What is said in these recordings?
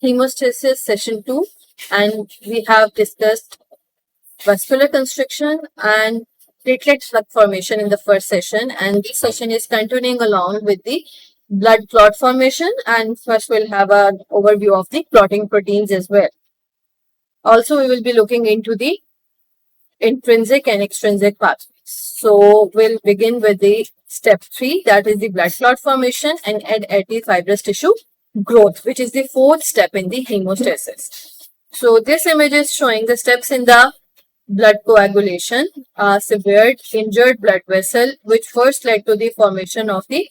hemostasis session 2, and we have discussed vascular constriction and platelet slug formation in the first session, and this session is continuing along with the blood clot formation, and first we'll have an overview of the clotting proteins as well. Also, we will be looking into the intrinsic and extrinsic pathways. So we'll begin with the step 3, that is the blood clot formation and anti-fibrous tissue growth, which is the fourth step in the hemostasis. So this image is showing the steps in the blood coagulation, a severed injured blood vessel, which first led to the formation of the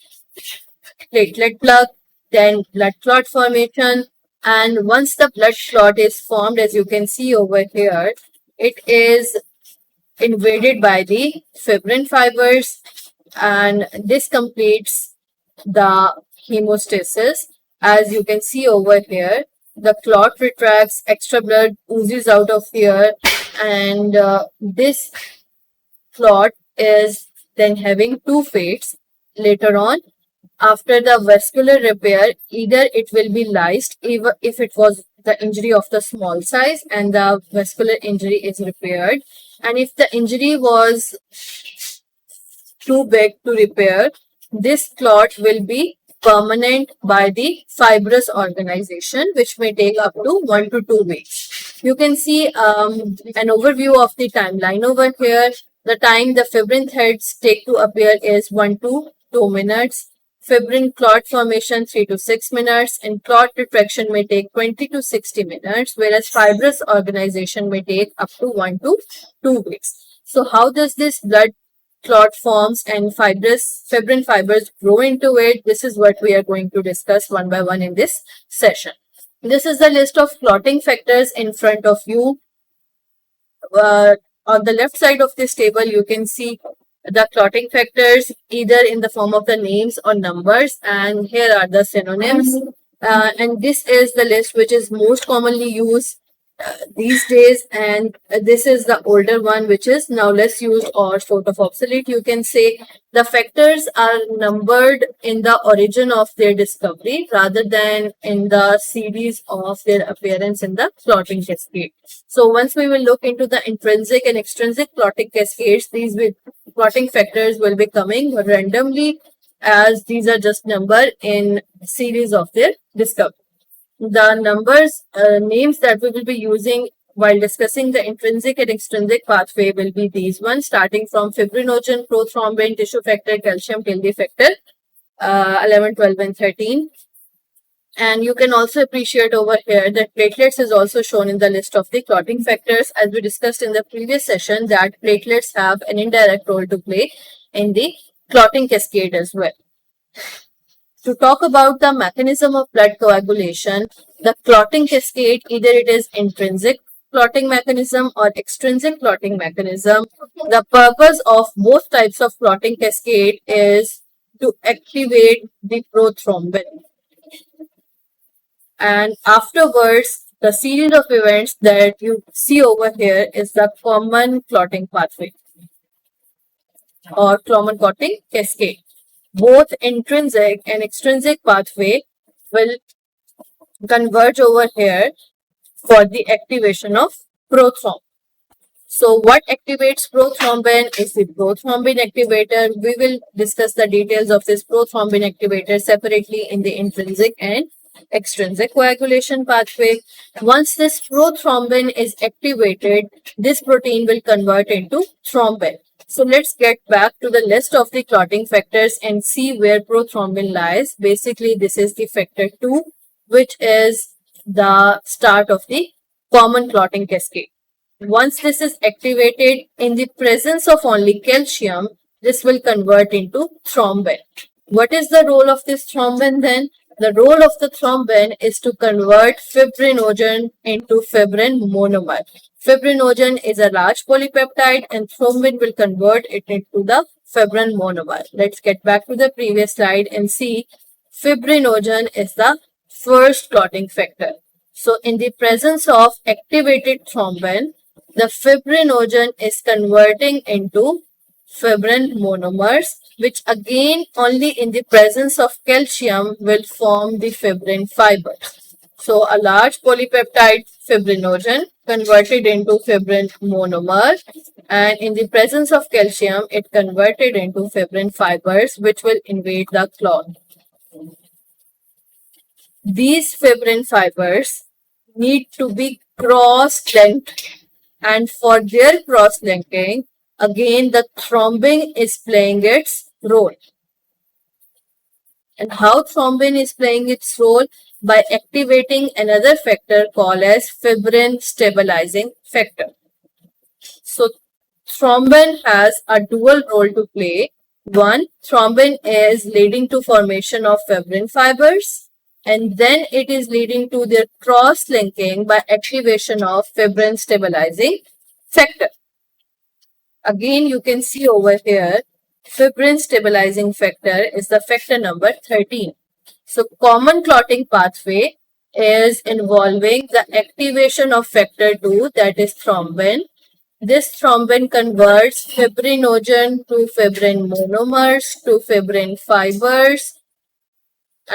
platelet plug, then blood clot formation, and once the blood clot is formed, as you can see over here, it is invaded by the fibrin fibers, and this completes the hemostasis. As you can see over here, the clot retracts, extra blood oozes out of here, and this clot is then having two fates later on. After the vascular repair, either it will be lysed, even if it was the injury of the small size and the vascular injury is repaired, and if the injury was too big to repair, this clot will be permanent by the fibrous organization, which may take up to 1 to 2 weeks. You can see an overview of the timeline over here. The time the fibrin threads take to appear is 1 to 2 minutes. Fibrin clot formation 3 to 6 minutes, and clot retraction may take 20 to 60 minutes, whereas fibrous organization may take up to 1 to 2 weeks. So how does this blood clot forms and fibrin fibers grow into it? This is what we are going to discuss one by one in this session. This is the list of clotting factors in front of you. On the left side of this table, you can see the clotting factors either in the form of the names or numbers, and here are the synonyms. And this is the list which is most commonly used these days, and this is the older one which is now less used or sort of obsolete, you can say. The factors are numbered in the origin of their discovery rather than in the series of their appearance in the clotting cascade. So once we will look into the intrinsic and extrinsic clotting cascades, these clotting factors will be coming randomly, as these are just numbered in series of their discovery. The numbers, names that we will be using while discussing the intrinsic and extrinsic pathway will be these ones, starting from fibrinogen, prothrombin, tissue factor, calcium till the factor 11, 12, and 13. And you can also appreciate over here that platelets is also shown in the list of the clotting factors. As we discussed in the previous session, that platelets have an indirect role to play in the clotting cascade as well. To talk about the mechanism of blood coagulation, the clotting cascade, either it is intrinsic clotting mechanism or extrinsic clotting mechanism. The purpose of both types of clotting cascade is to activate the prothrombin. And afterwards, the series of events that you see over here is the common clotting pathway or common clotting cascade. Both intrinsic and extrinsic pathway will converge over here for the activation of prothrombin. So what activates prothrombin is the prothrombin activator. We will discuss the details of this prothrombin activator separately in the intrinsic and extrinsic coagulation pathway. Once this prothrombin is activated, this protein will convert into thrombin. So let's get back to the list of the clotting factors and see where prothrombin lies. Basically, this is the factor 2, which is the start of the common clotting cascade. Once this is activated in the presence of only calcium, this will convert into thrombin. What is the role of this thrombin then? The role of the thrombin is to convert fibrinogen into fibrin monomer. Fibrinogen is a large polypeptide and thrombin will convert it into the fibrin monomer. Let's get back to the previous slide and see fibrinogen is the first clotting factor. So in the presence of activated thrombin, the fibrinogen is converting into fibrin monomers, which again only in the presence of calcium will form the fibrin fibers. So a large polypeptide fibrinogen converted into fibrin monomer, and in the presence of calcium, it converted into fibrin fibers which will invade the clot. These fibrin fibers need to be cross-linked, and for their cross-linking, again the thrombin is playing its role. And how thrombin is playing its role? By activating another factor called as fibrin stabilizing factor. So thrombin has a dual role to play. One, thrombin is leading to formation of fibrin fibers, and then it is leading to their cross-linking by activation of fibrin stabilizing factor. Again, you can see over here, fibrin stabilizing factor is the factor number 13. So common clotting pathway is involving the activation of factor 2, that is thrombin. This thrombin converts fibrinogen to fibrin monomers to fibrin fibers,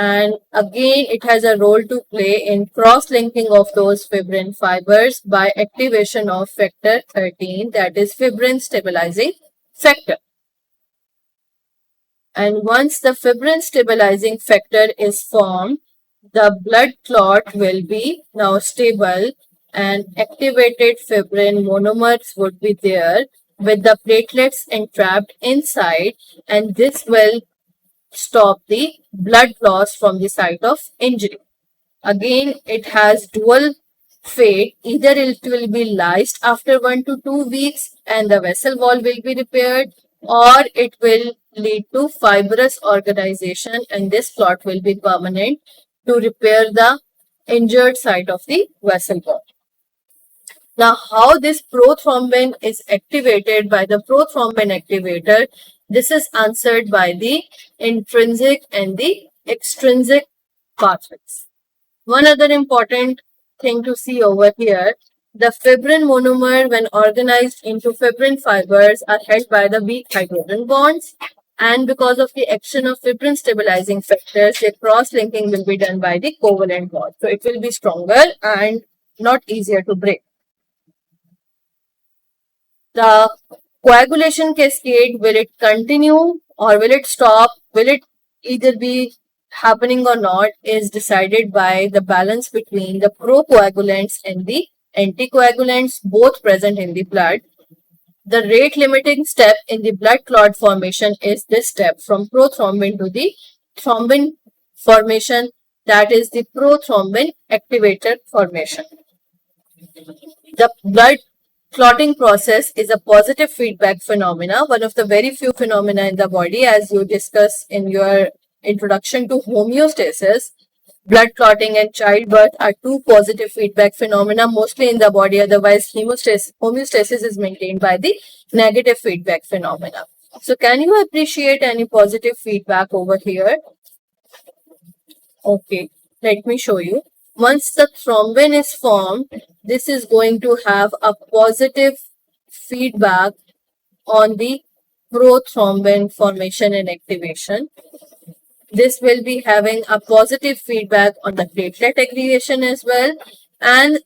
and again it has a role to play in cross-linking of those fibrin fibers by activation of factor 13, that is fibrin stabilizing factor. And once the fibrin stabilizing factor is formed, the blood clot will be now stable and activated fibrin monomers would be there with the platelets entrapped inside, and this will stop the blood loss from the site of injury. Again, it has dual fate. Either it will be lysed after 1 to 2 weeks and the vessel wall will be repaired, or it will lead to fibrous organization and this clot will be permanent to repair the injured site of the vessel wall. Now, how this prothrombin is activated by the prothrombin activator, this is answered by the intrinsic and the extrinsic pathways. One other important thing to see over here, the fibrin monomer when organized into fibrin fibers are held by the weak hydrogen bonds, and because of the action of fibrin stabilizing factors, their cross-linking will be done by the covalent bond. So it will be stronger and not easier to break. The coagulation cascade, will it continue or will it stop? Will it either be happening or not is decided by the balance between the procoagulants and the anticoagulants, both present in the blood. The rate limiting step in the blood clot formation is this step from prothrombin to the thrombin formation, that is the prothrombin activator formation. The blood clotting process is a positive feedback phenomena, one of the very few phenomena in the body, as you discuss in your introduction to homeostasis. Blood clotting and childbirth are two positive feedback phenomena mostly in the body, otherwise homeostasis is maintained by the negative feedback phenomena. So can you appreciate any positive feedback over here? Okay, let me show you. Once the thrombin is formed, this is going to have a positive feedback on the prothrombin formation and activation. This will be having a positive feedback on the platelet aggregation as well, and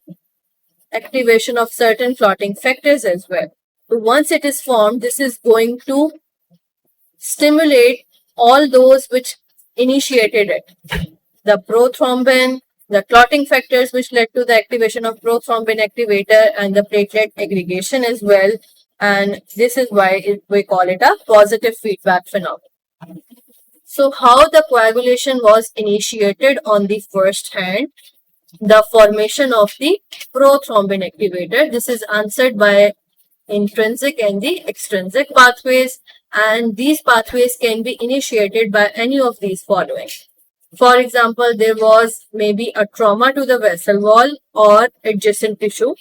activation of certain clotting factors as well. So once it is formed, this is going to stimulate all those which initiated it. The prothrombin, the clotting factors which led to the activation of prothrombin activator, and the platelet aggregation as well. And this is why we call it a positive feedback phenomenon. So how the coagulation was initiated on the first hand, the formation of the prothrombin activator. This is answered by intrinsic and the extrinsic pathways, and these pathways can be initiated by any of these following. For example, there was maybe a trauma to the vessel wall or adjacent tissue.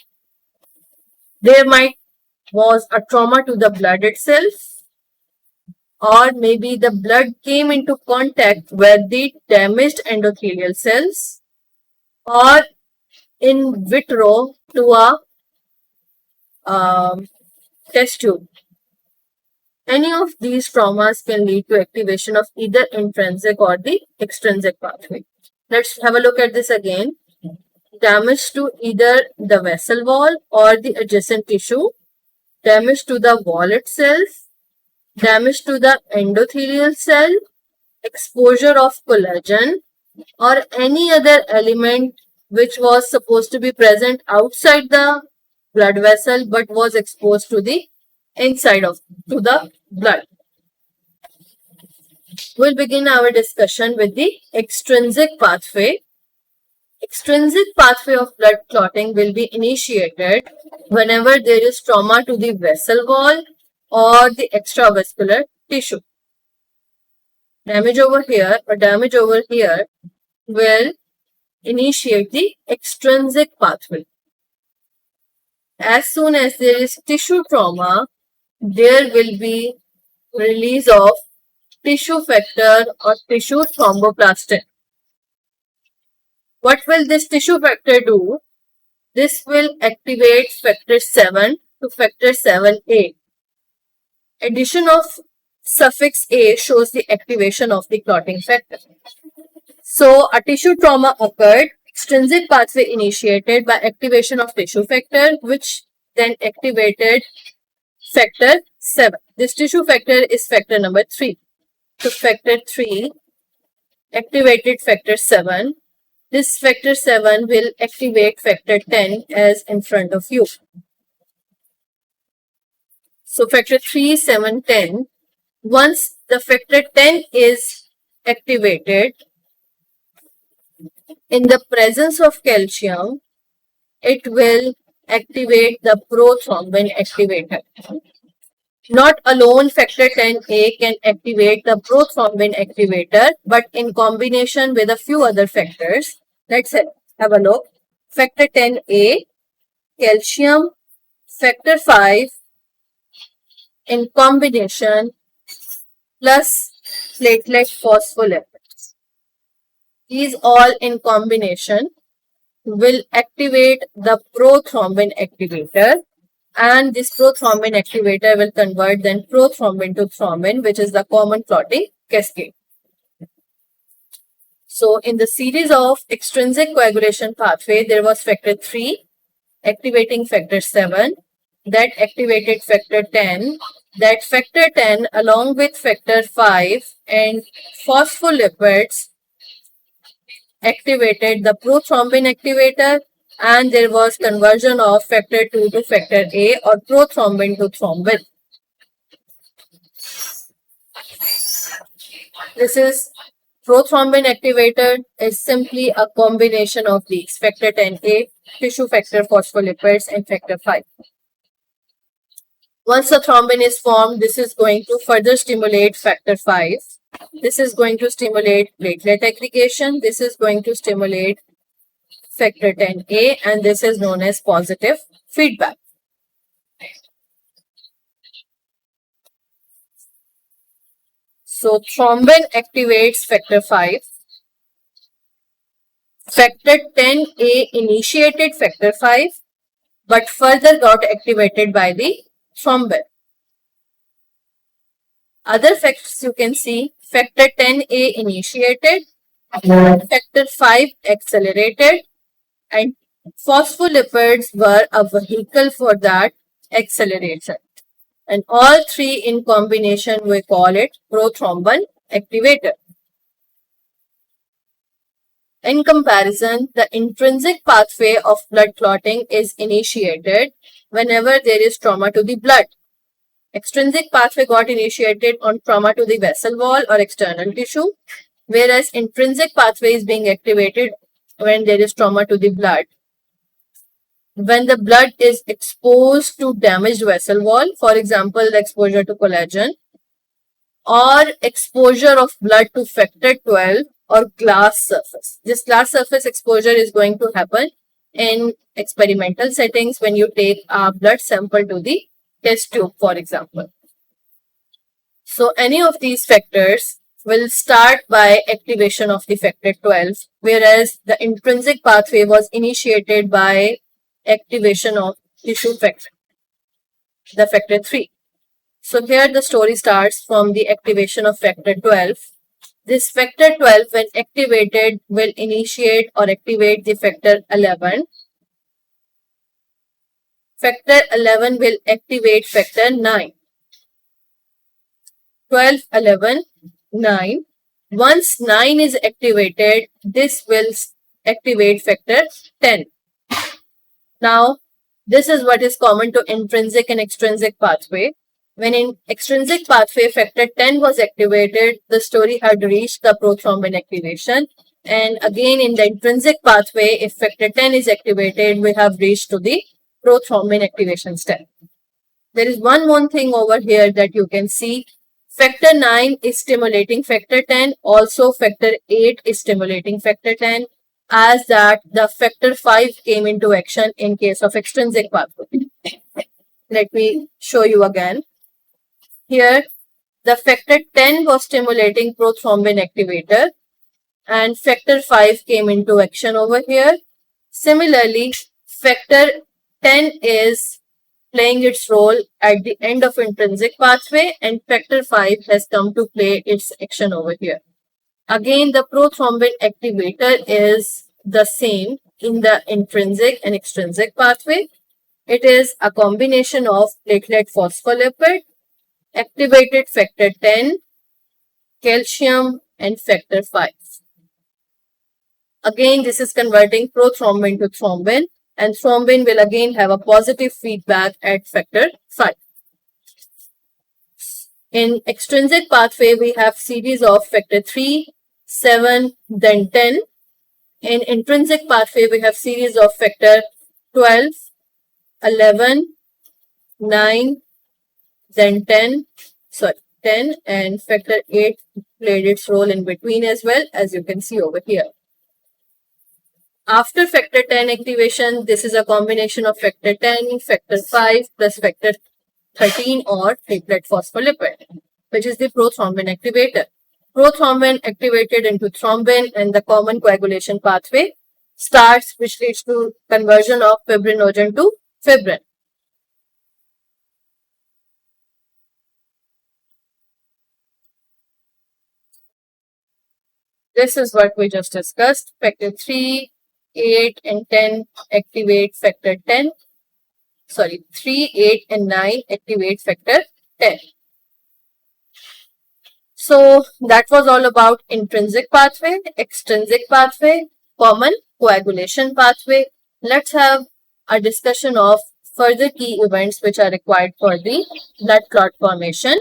There was a trauma to the blood itself, or maybe the blood came into contact with the damaged endothelial cells, or in vitro to a test tube. Any of these traumas can lead to activation of either intrinsic or the extrinsic pathway. Let's have a look at this again. damage to either the vessel wall or the adjacent tissue, damage to the wall itself, damage to the endothelial cell, exposure of collagen, or any other element which was supposed to be present outside the blood vessel but was exposed to the inside of to the blood. We'll begin our discussion with the extrinsic pathway. Extrinsic pathway of blood clotting will be initiated whenever there is trauma to the vessel wall or the extravascular tissue. Damage over here or damage over here will initiate the extrinsic pathway. As soon as there is tissue trauma, there will be release of tissue factor or tissue thromboplastin. What will this tissue factor do? This will activate factor 7 to factor 7A. Addition of suffix A shows the activation of the clotting factor. So, a tissue trauma occurred, extrinsic pathway initiated by activation of tissue factor, which then activated factor 7. This tissue factor is factor number 3. So, factor 3 activated factor 7. This factor 7 will activate factor 10 as in front of you. So, factor 3, 7, 10. Once the factor 10 is activated, in the presence of calcium, it will activate the prothrombin activator. Not alone factor 10A can activate the prothrombin activator, but in combination with a few other factors. Let's have a look. Factor 10A, calcium, factor 5 in combination plus platelet phospholipids. These all in combination will activate the prothrombin activator, and this prothrombin activator will convert then prothrombin to thrombin, which is the common clotting cascade. So, in the series of extrinsic coagulation pathway, there was factor 3 activating factor 7, that activated factor 10, that factor 10 along with factor 5 and phospholipids activated the prothrombin activator, and there was conversion of factor 2 to factor A or prothrombin to thrombin. This is prothrombin activator is simply a combination of these factor 10A, tissue factor, phospholipids and factor 5. Once the thrombin is formed, this is going to further stimulate factor 5. This is going to stimulate platelet aggregation. This is going to stimulate factor 10A, and this is known as positive feedback. So, thrombin activates factor 5. Factor 10A initiated factor 5, but further got activated by the thrombin. Other factors you can see, factor 10A initiated, factor 5 accelerated, and phospholipids were a vehicle for that acceleration. And all three in combination, we call it prothrombin activator. In comparison, the intrinsic pathway of blood clotting is initiated whenever there is trauma to the blood. Extrinsic pathway got initiated on trauma to the vessel wall or external tissue, whereas intrinsic pathway is being activated when there is trauma to the blood. When the blood is exposed to damaged vessel wall, for example, the exposure to collagen, or exposure of blood to factor 12 or glass surface. This glass surface exposure is going to happen in experimental settings when you take a blood sample to the test tube, for example. So, any of these factors will start by activation of the factor 12, whereas the intrinsic pathway was initiated by activation of tissue factor, the factor 3. So, here the story starts from the activation of factor 12. This factor 12, when activated, will initiate or activate the factor 11. Factor 11 will activate factor 9. 12, 11, 9. Once 9 is activated, this will activate factor 10. Now, this is what is common to intrinsic and extrinsic pathway. When in extrinsic pathway factor 10 was activated, the story had reached the prothrombin activation. And again in the intrinsic pathway, if factor 10 is activated, we have reached to the prothrombin activation step. There is one more thing over here that you can see. Factor 9 is stimulating factor 10. Also factor 8 is stimulating factor 10. As that the factor 5 came into action in case of extrinsic pathway. Let me show you again. Here, the factor 10 was stimulating prothrombin activator and factor 5 came into action over here. Similarly, factor 10 is playing its role at the end of intrinsic pathway and factor 5 has come to play its action over here. Again, the prothrombin activator is the same in the intrinsic and extrinsic pathway. It is a combination of platelet phospholipid, activated factor 10, calcium and factor 5. Again, this is converting prothrombin to thrombin and thrombin will again have a positive feedback at factor 5. In extrinsic pathway, we have series of factor 3, 7, then 10. In intrinsic pathway, we have series of factor 12, 11, 9, then 10 and factor 8 played its role in between as well, as you can see over here. After factor 10 activation, this is a combination of factor 10, factor 5 plus factor 13 or triplet phospholipid, which is the prothrombin activator. Prothrombin activated into thrombin and the common coagulation pathway starts, which leads to conversion of fibrinogen to fibrin. This is what we just discussed. Factor 3, 8 and 10 activate factor 10. 3, 8 and 9 activate factor 10. So that was all about intrinsic pathway, extrinsic pathway, common coagulation pathway. Let's have a discussion of further key events which are required for the blood clot formation.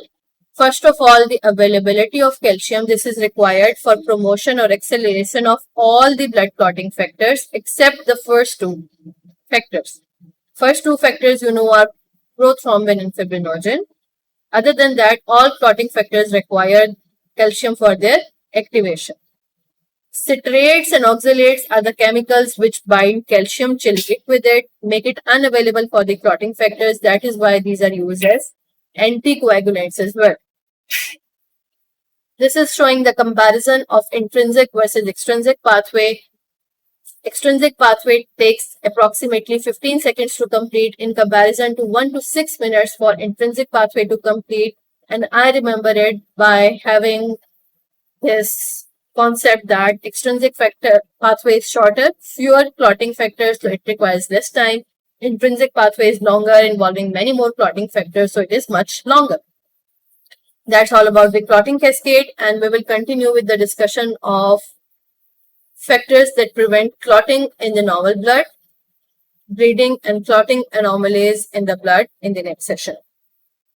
First of all, the availability of calcium. This is required for promotion or acceleration of all the blood clotting factors except the first two factors. First two factors you know are prothrombin and fibrinogen. Other than that, all clotting factors require calcium for their activation. Citrates and oxalates are the chemicals which bind calcium, chelate with it, make it unavailable for the clotting factors. That is why these are used as anticoagulants as well. This is showing the comparison of intrinsic versus extrinsic pathway. Extrinsic pathway takes approximately 15 seconds to complete in comparison to 1 to 6 minutes for intrinsic pathway to complete. And I remember it by having this concept that extrinsic factor pathway is shorter, fewer clotting factors, so it requires less time. Intrinsic pathway is longer, involving many more clotting factors, so it is much longer. That's all about the clotting cascade, and we will continue with the discussion of factors that prevent clotting in the normal blood, bleeding and clotting anomalies in the blood in the next session.